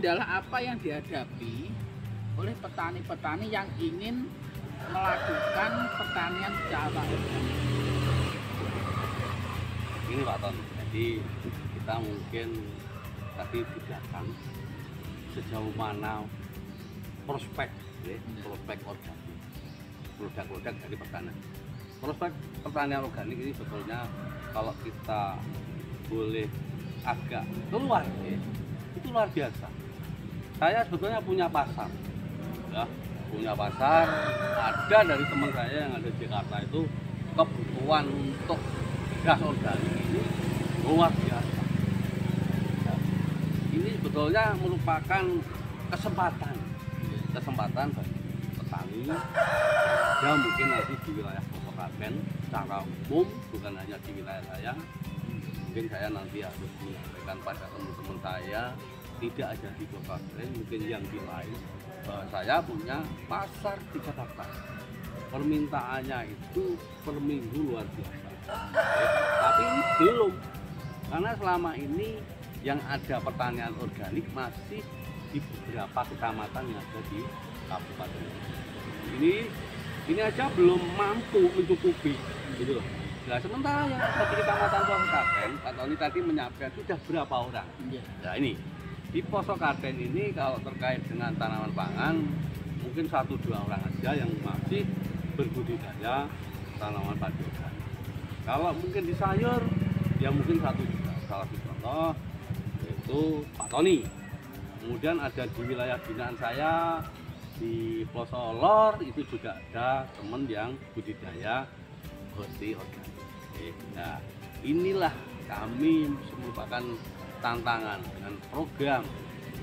kendala apa yang dihadapi oleh petani-petani yang ingin melakukan pertanian secara organik? Ini Pak Ton, jadi kita mungkin tadi di belakang sejauh mana prospek organik, produk-produk dari pertanian. Prospek pertanian organik ini sebetulnya kalau kita boleh agak keluar, itu luar biasa. Saya sebetulnya punya pasar, ya, ada dari teman saya yang ada di Jakarta itu kebutuhan untuk gas organik ini luar biasa. Ya, ini sebetulnya merupakan kesempatan bagi petani yang mungkin nanti di wilayah Kabupaten secara umum, bukan hanya di wilayah saya. Mungkin saya nanti harus menyampaikan pada teman-teman saya, tidak aja di Kabupaten, mungkin yang di lain, bahwa saya punya pasar di Jakarta. Permintaannya itu per minggu luar biasa. Tapi ini belum, karena selama ini yang ada pertanian organik masih di beberapa kecamatan yang ada di kabupaten. Ini aja belum mampu mencukupi, gitu loh. Nah, sementara yang ada di kecamatan Posokaten, Pak Tony tadi menyampaikan sudah berapa orang? Nah, ini di Posokaten ini kalau terkait dengan tanaman pangan mungkin 1-2 orang aja yang masih berbudidaya tanaman padi organik. Kalau mungkin di sayur ya mungkin 1 juga. Salah satu contoh yaitu Pak Tony. Kemudian ada di wilayah binaan saya di Posolor itu juga ada teman yang budidaya roti organik. Nah, inilah kami merupakan tantangan dengan program,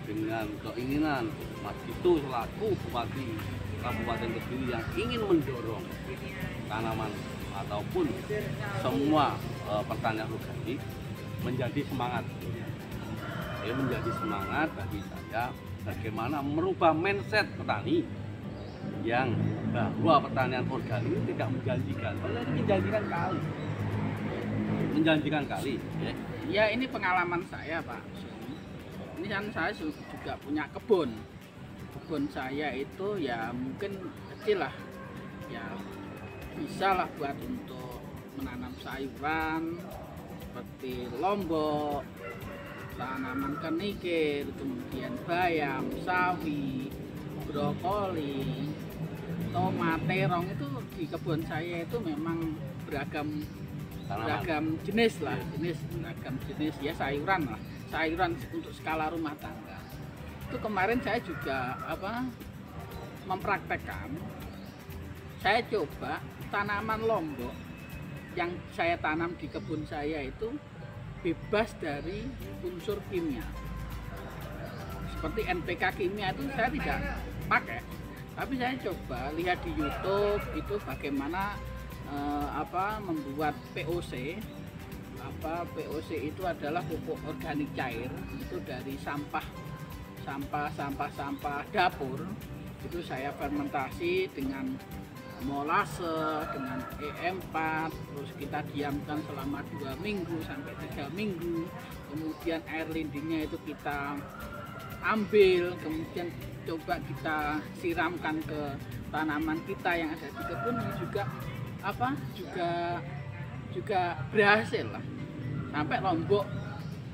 dengan keinginan Mas Dito selaku Bupati Kabupaten Kediri yang ingin mendorong tanaman ataupun semua pertanian organik menjadi semangat. Menjadi semangat bagi saya bagaimana merubah mindset petani yang bahwa pertanian organik tidak menjanjikan, padahal menjanjikan kali. Ya, ini pengalaman saya, Pak. Ini kan saya juga punya kebun saya itu ya mungkin kecil lah, ya bisa lah buat untuk menanam sayuran seperti lombok, tanaman kenikir, kemudian bayam, sawi, brokoli, tomat, terong. Itu di kebun saya itu memang beragam jenis lah, beragam jenis ya, sayuran untuk skala rumah tangga. Itu kemarin saya juga mempraktekkan, saya coba tanaman lombok yang saya tanam di kebun saya itu bebas dari unsur kimia. Seperti NPK kimia itu saya tidak pakai, tapi saya coba lihat di YouTube itu bagaimana membuat POC. POC itu adalah pupuk organik cair, itu dari sampah dapur. Itu saya fermentasi dengan molase, dengan E4, terus kita diamkan selama 2 minggu sampai 3 minggu. Kemudian air lindingnya itu kita ambil, kemudian coba kita siramkan ke tanaman kita yang ada di kebun, juga berhasil lah. Sampai lombok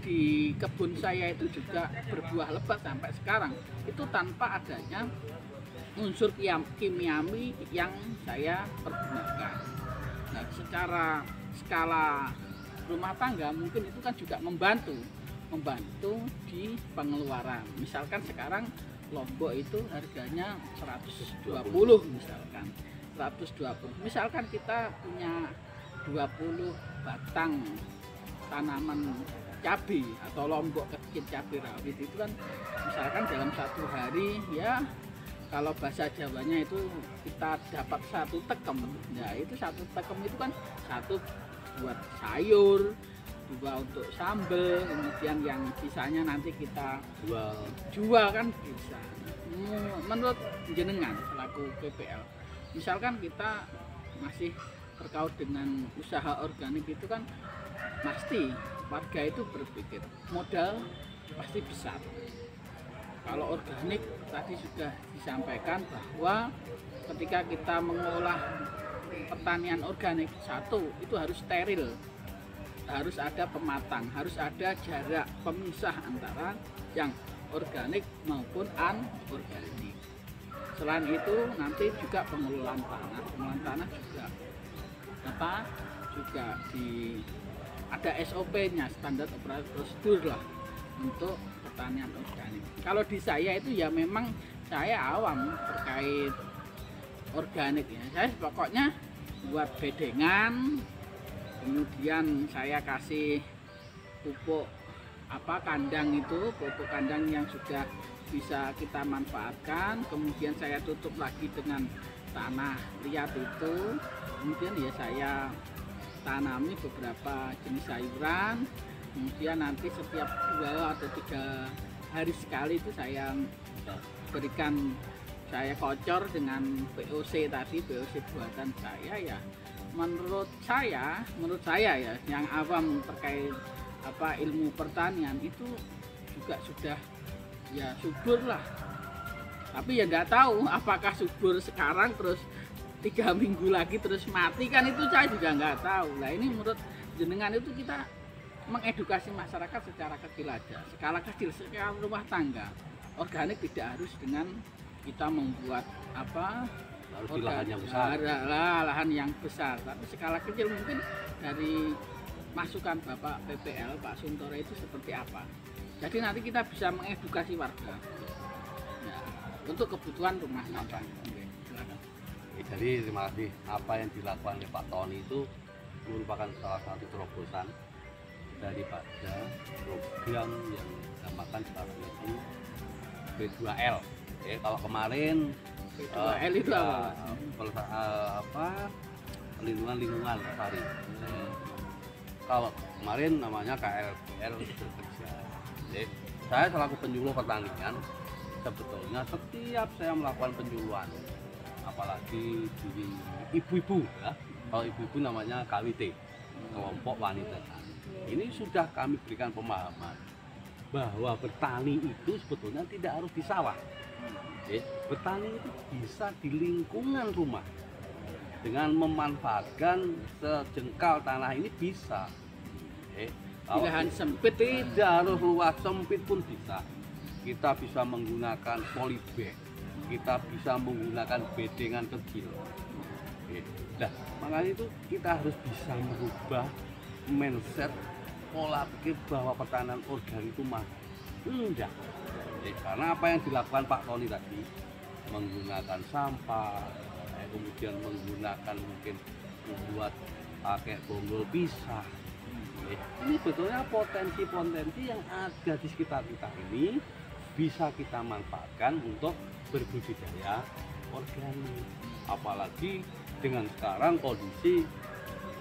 di kebun saya itu juga berbuah lebat sampai sekarang. Itu tanpa adanya unsur kimiawi yang saya pergunakan. Nah, secara skala rumah tangga mungkin itu kan juga membantu di pengeluaran. Misalkan sekarang lombok itu harganya 120 misalkan. 120. Misalkan kita punya 20 batang tanaman cabai atau lombok kecil cabai rawit, itu kan misalkan dalam 1 hari ya, kalau bahasa Jawanya itu kita dapat 1 tekem. Nah, itu 1 tekem itu kan 1 buat sayur, 2 untuk sambal, kemudian yang sisanya nanti kita jual kan bisa. Menurut jenengan selaku PPL, misalkan kita masih terkait dengan usaha organik itu kan pasti warga itu berpikir modal pasti besar. Kalau organik tadi sudah disampaikan bahwa ketika kita mengolah pertanian organik, satu itu harus steril, harus ada pematang, harus ada jarak pemisah antara yang organik maupun anorganik. Selain itu nanti juga pengelolaan tanah juga ada SOP-nya, standar operasi prosedur lah untuk pertanian organik. Kalau di saya itu ya memang saya awam terkait organik ya. Saya pokoknya buat bedengan, kemudian saya kasih pupuk kandang itu, pupuk kandang yang sudah bisa kita manfaatkan, kemudian saya tutup lagi dengan tanah liat itu, kemudian ya saya tanami beberapa jenis sayuran, kemudian nanti setiap 2 atau 3 hari sekali itu saya berikan, saya kocor dengan POC tadi, POC buatan saya ya. Menurut saya ya yang awam terkait ilmu pertanian itu juga sudah ya subur lah. Tapi ya nggak tahu apakah subur sekarang terus 3 minggu lagi terus mati, kan itu saya juga nggak tahu. Nah ini menurut jenengan itu kita mengedukasi masyarakat secara kecil aja, skala kecil, skala rumah tangga. Organik tidak harus dengan kita membuat harus di lahan yang besar, lahan yang besar, tapi skala kecil mungkin dari masukan Bapak PPL Pak Suntoro itu seperti apa. Jadi nanti kita bisa mengedukasi warga ya, untuk kebutuhan rumah tangga. Jadi terima kasih. Apa yang dilakukan oleh Pak Tony itu merupakan salah satu terobosan daripada program yang dinamakan sekarang itu B2L. Kalau kemarin B2L itu pelindungan lingkungan lestari. Kalau kemarin namanya KLPL bekerja. Saya selaku penyuluh pertanian, sebetulnya setiap saya melakukan penyuluhan, apalagi di ibu-ibu ya, kalau ibu-ibu namanya KWT, kelompok wanita. Ini sudah kami berikan pemahaman bahwa bertani itu sebetulnya tidak harus di sawah. Bertani itu bisa di lingkungan rumah dengan memanfaatkan sejengkal tanah ini bisa. Di lahan sempit tidak harus luas, sempit pun bisa. Kita bisa menggunakan polybag, kita bisa menggunakan bedengan kecil. Nah, makanya itu kita harus bisa merubah mindset, pola pikir bahwa pertanian organik itu mahal. Enggak. Karena apa yang dilakukan Pak Tony tadi, menggunakan sampah, kemudian menggunakan mungkin membuat pakai bonggol pisah. Ini betulnya potensi-potensi yang ada di sekitar kita ini bisa kita manfaatkan untuk berbudidaya organik. Apalagi dengan sekarang kondisi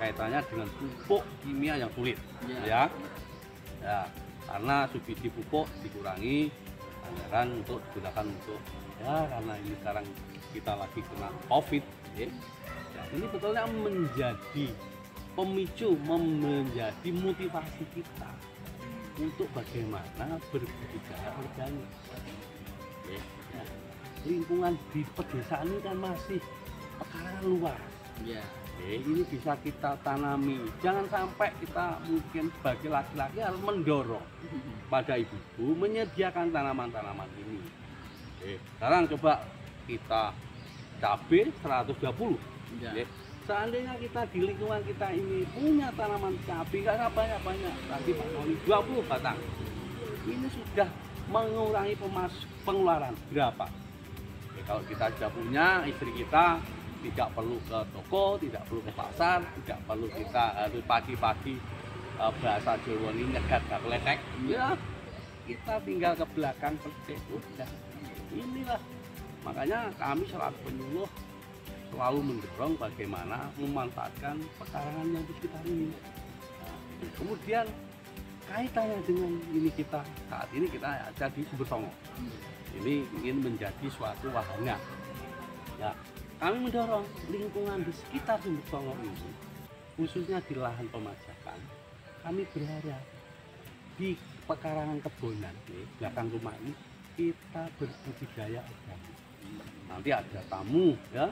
kaitannya dengan pupuk kimia yang sulit, ya. Karena subsidi pupuk dikurangi, anggaran untuk digunakan untuk karena ini sekarang kita lagi kena COVID, ya. Ini betulnya menjadi pemicu, menjadi motivasi kita untuk bagaimana berbudidaya organik. Lingkungan di pedesaan ini kan masih pekarangan luas. Ini bisa kita tanami. Jangan sampai kita mungkin sebagai laki-laki harus mendorong pada ibu-ibu menyediakan tanaman-tanaman ini. Sekarang coba kita cabai 120. Seandainya kita di lingkungan kita ini punya tanaman cabai karena banyak-banyak, tadi Pak Tony 20 batang, ini sudah mengurangi pengeluaran berapa? Kalau kita sudah punya, istri kita tidak perlu ke toko, tidak perlu ke pasar, tidak perlu kita harus pagi-pagi bahasa Jawa ini nyegat gak keletek, ya kita tinggal ke belakang seperti udah. Inilah makanya kami selaku penyuluh selalu mendorong bagaimana memanfaatkan pekarangan yang di sekitar ini. Kemudian kaitannya dengan ini, kita saat ini kita ada di Sumber Songo. Ini ingin menjadi suatu wahana. Ya, kami mendorong lingkungan di sekitar Sumber Songo ini, khususnya di lahan pemajakan. Kami berharap di pekarangan kebonan di belakang rumah ini kita berbudidaya organik. Nanti ada tamu ya,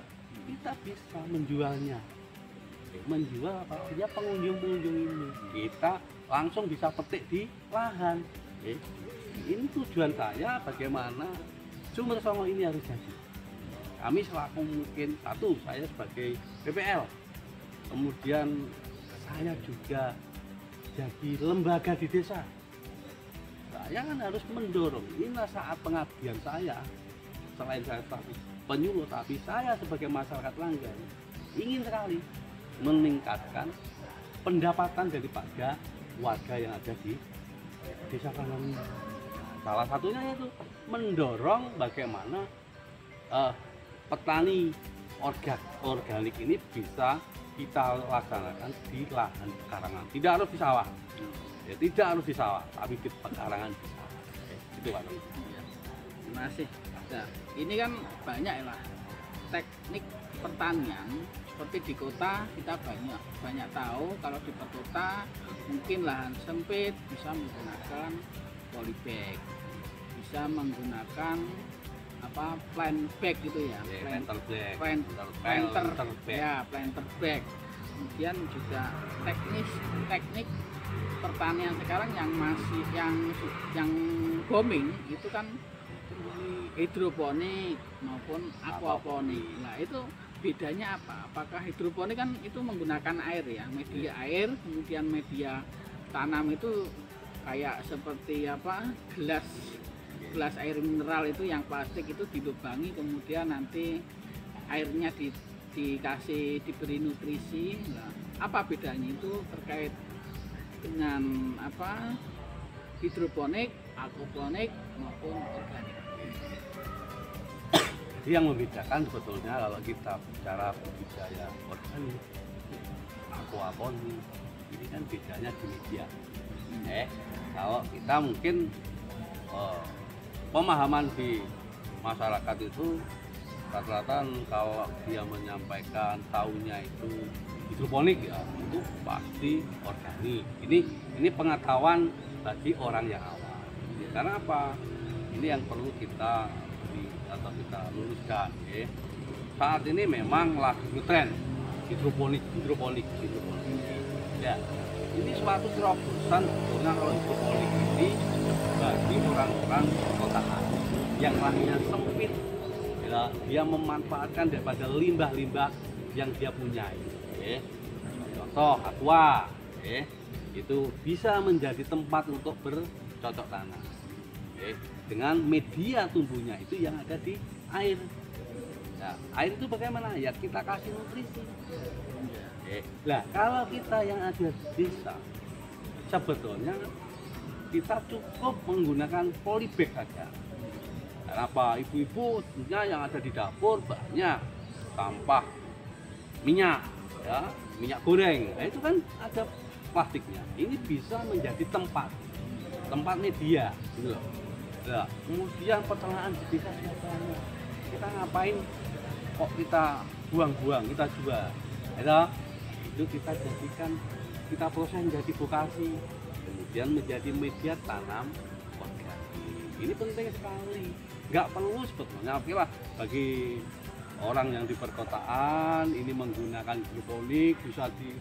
kita bisa menjualnya. Menjual apa? Ya pengunjung-pengunjung ini kita langsung bisa petik di lahan. Ini tujuan saya bagaimana Sumber Songo ini harus jadi. Kami selaku mungkin satu, saya sebagai PPL, kemudian saya juga jadi lembaga di desa. Saya kan harus mendorong, inilah saat pengabdian saya. Selain saya penyuluh, tapi saya sebagai masyarakat langgan ingin sekali meningkatkan pendapatan daripada warga yang ada di desa Kandang ini. Salah satunya yaitu mendorong bagaimana petani organik ini bisa kita laksanakan di lahan pekarangan. Tidak harus di sawah, ya, tidak harus di sawah, tapi di pekarangan bisa. Itu Pak. Terima kasih. Nah, ini kan banyak lah teknik pertanian. Seperti di kota kita banyak tahu, kalau di kota mungkin lahan sempit bisa menggunakan polybag, bisa menggunakan apa plant bag gitu ya, planter bag. Kemudian juga teknik pertanian sekarang yang masih yang booming itu kan hidroponik maupun aquaponik. Nah itu bedanya apa? Apakah hidroponik kan itu menggunakan air ya, media air, kemudian media tanam itu kayak seperti apa gelas air mineral itu yang plastik itu dilubangi, kemudian nanti airnya diberi nutrisi. Nah, apa bedanya itu terkait dengan apa hidroponik, aquaponik maupun organik? Jadi yang membedakan sebetulnya kalau kita bicara budidaya organik, aquaponik, ini kan bedanya di media. Kalau kita mungkin pemahaman di masyarakat itu rata-rata kalau dia menyampaikan tahunya itu hidroponik ya itu pasti organik. Ini pengetahuan bagi orang yang awam. Karena apa? Ini yang perlu kita luruskan. Saat ini memang lagi ngetren hidroponik. Ya, ini suatu terobosan sebetulnya kalau hidroponik ini bagi orang-orang perkotaan yang lahannya sempit. Ya, dia memanfaatkan daripada limbah-limbah yang dia punya. Contoh aqua, itu bisa menjadi tempat untuk bercocok tanam. Dengan media tumbuhnya itu yang ada di air. Nah, air itu bagaimana? Ya kita kasih nutrisi. Nah, kalau kita yang ada di desa, sebetulnya kita cukup menggunakan polybag saja. Kenapa? Ibu-ibu tentunya yang ada di dapur banyak sampah minyak, ya, minyak goreng. Nah, itu kan ada plastiknya. Ini bisa menjadi tempat media, gitu loh. Nah, kemudian peternakan di desa biasanya kita ngapain kok kita buang-buang, kita jual, ya, itu kita jadikan, kita proses menjadi vokasi, kemudian menjadi media tanam organik. Ini penting sekali, nggak perlu sebetulnya, oke lah, bagi orang yang di perkotaan ini menggunakan hidroponik, bisa di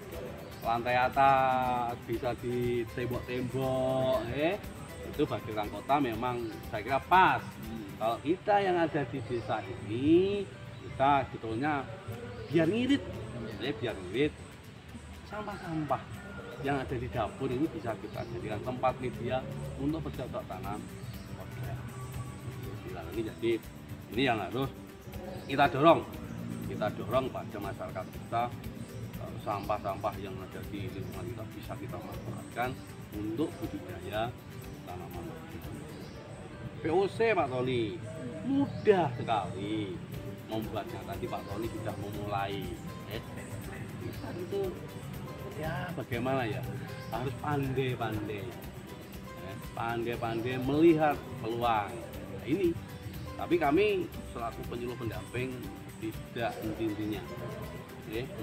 lantai atas, bisa di tembok-tembok, itu bagi orang kota memang saya kira pas. Kalau kita yang ada di desa ini, kita sebetulnya biar ngirit sampah-sampah yang ada di dapur ini bisa kita jadikan tempat media untuk bercocok tanam organik. Jadi ini yang harus kita dorong pada masyarakat kita, sampah-sampah yang ada di lingkungan kita bisa kita manfaatkan untuk budidaya tanaman. VOC Pak Tony mudah sekali membuatnya. Tadi Pak Tony sudah memulai. Kita itu ya bagaimana ya, harus pandai-pandai melihat peluang. Nah, ini tapi kami selaku penyuluh pendamping tidak intinya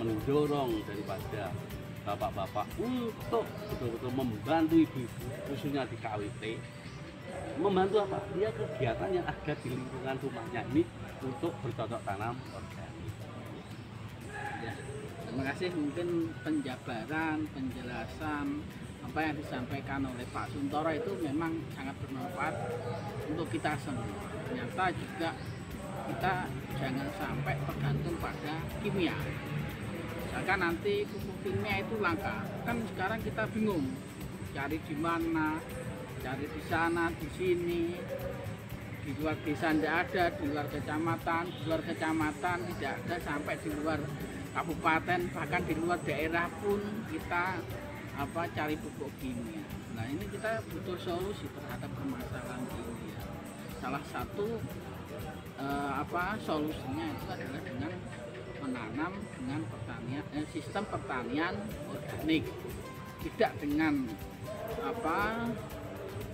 mendorong daripada bapak-bapak untuk betul-betul membantu ibu-ibu khususnya di KWT membantu apa? Dia kegiatan yang ada di lingkungan rumahnya ini untuk bercocok tanam organik. Ya, terima kasih. Mungkin penjabaran, penjelasan apa yang disampaikan oleh Pak Suntoro itu memang sangat bermanfaat untuk kita semua. Ternyata juga kita jangan sampai tergantung pada kimia. Misalkan nanti pupuk kimia itu langka, kan sekarang kita bingung cari di mana, cari di sana, di sini, di luar desa tidak ada, di luar kecamatan tidak ada, sampai di luar kabupaten, bahkan di luar daerah pun kita cari pupuk kimia. Nah, ini kita butuh solusi terhadap permasalahan ini ya. Salah satu solusinya itu adalah dengan menanam dengan sistem pertanian organik, tidak dengan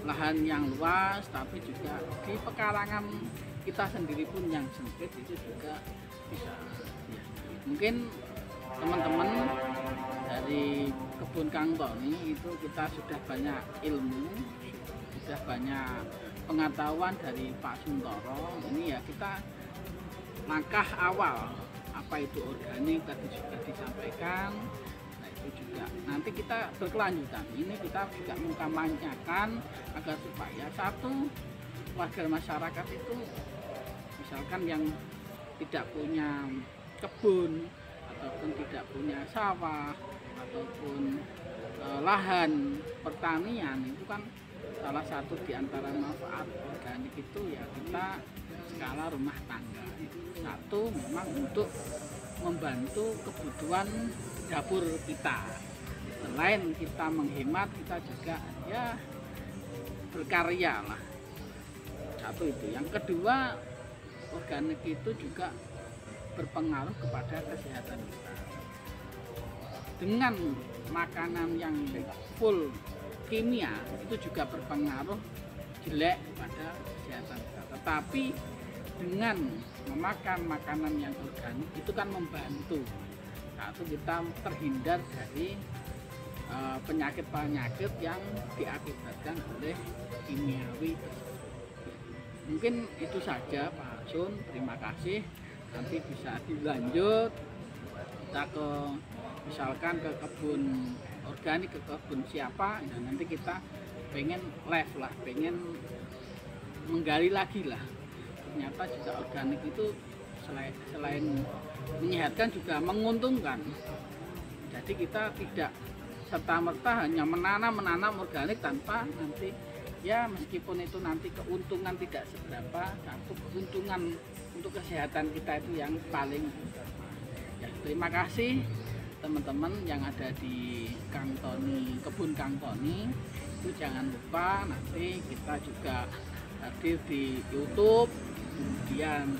lahan yang luas, tapi juga di pekarangan kita sendiri pun yang sempit itu juga bisa ya. Mungkin teman-teman dari kebun Kang Tony itu kita sudah banyak ilmu, sudah banyak pengetahuan dari Pak Suntoro. Ini ya kita langkah awal apa itu organik tadi sudah disampaikan. Nah, itu juga nanti kita berkelanjutan. Ini kita juga mengkampanyekan agar supaya satu warga masyarakat itu misalkan yang tidak punya kebun ataupun tidak punya sawah ataupun lahan pertanian, itu kan salah satu di antara manfaat organik itu ya kita skala rumah tangga. Satu memang untuk membantu kebutuhan dapur kita. Selain kita menghemat, kita juga ya berkarya lah. Satu itu. Yang kedua, organik itu juga berpengaruh kepada kesehatan kita. Dengan makanan yang full kimia itu juga berpengaruh jelek pada kesehatan kita. Tetapi dengan memakan makanan yang organik itu kan membantu satu kita terhindar dari penyakit-penyakit yang diakibatkan oleh kimiawi tersebut. Mungkin itu saja Pak Sun, terima kasih. Nanti bisa dilanjut kita misalkan ke kebun organik, ke kebun siapa, dan nanti kita pengen live lah, pengen menggali lagi lah. Ternyata juga organik itu selain menyehatkan juga menguntungkan. Jadi kita tidak serta-merta hanya menanam organik tanpa nanti ya meskipun itu nanti keuntungan tidak seberapa, satu keuntungan untuk kesehatan kita itu yang paling utama. Ya, terima kasih teman-teman yang ada di Kang Tony, kebun Kang Tony. Itu jangan lupa nanti kita juga hadir di YouTube, kemudian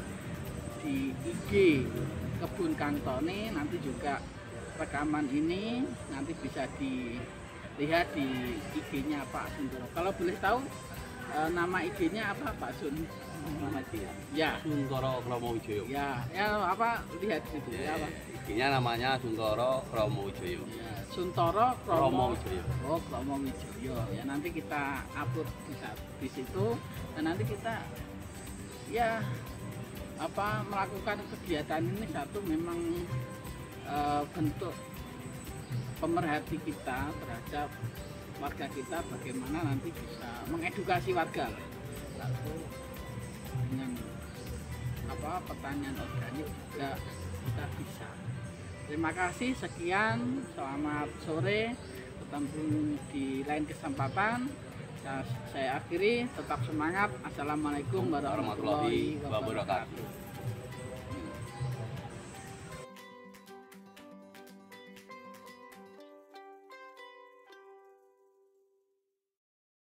di IG kebun Kang Tony. Nanti juga rekaman ini nanti bisa dilihat di IG-nya Pak Suntoro. Kalau boleh tahu nama IG-nya apa Pak Sun? Ya, Suntoro Kromowijoyo. Ya, apa lihat itu ya, apa? IG-nya namanya Suntoro Kromowijoyo. Ya, Suntoro Kromowijoyo. Oh, Kromowijoyo. Ya, nanti kita upload di situ dan nanti kita ya melakukan kegiatan ini satu memang bentuk pemerhati kita terhadap warga kita, bagaimana nanti bisa mengedukasi warga satu dengan pertanian organik juga kita bisa. Terima kasih, sekian, selamat sore, ketemu di lain kesempatan. Saya akhiri, tetap semangat. Assalamualaikum warahmatullahi wabarakatuh.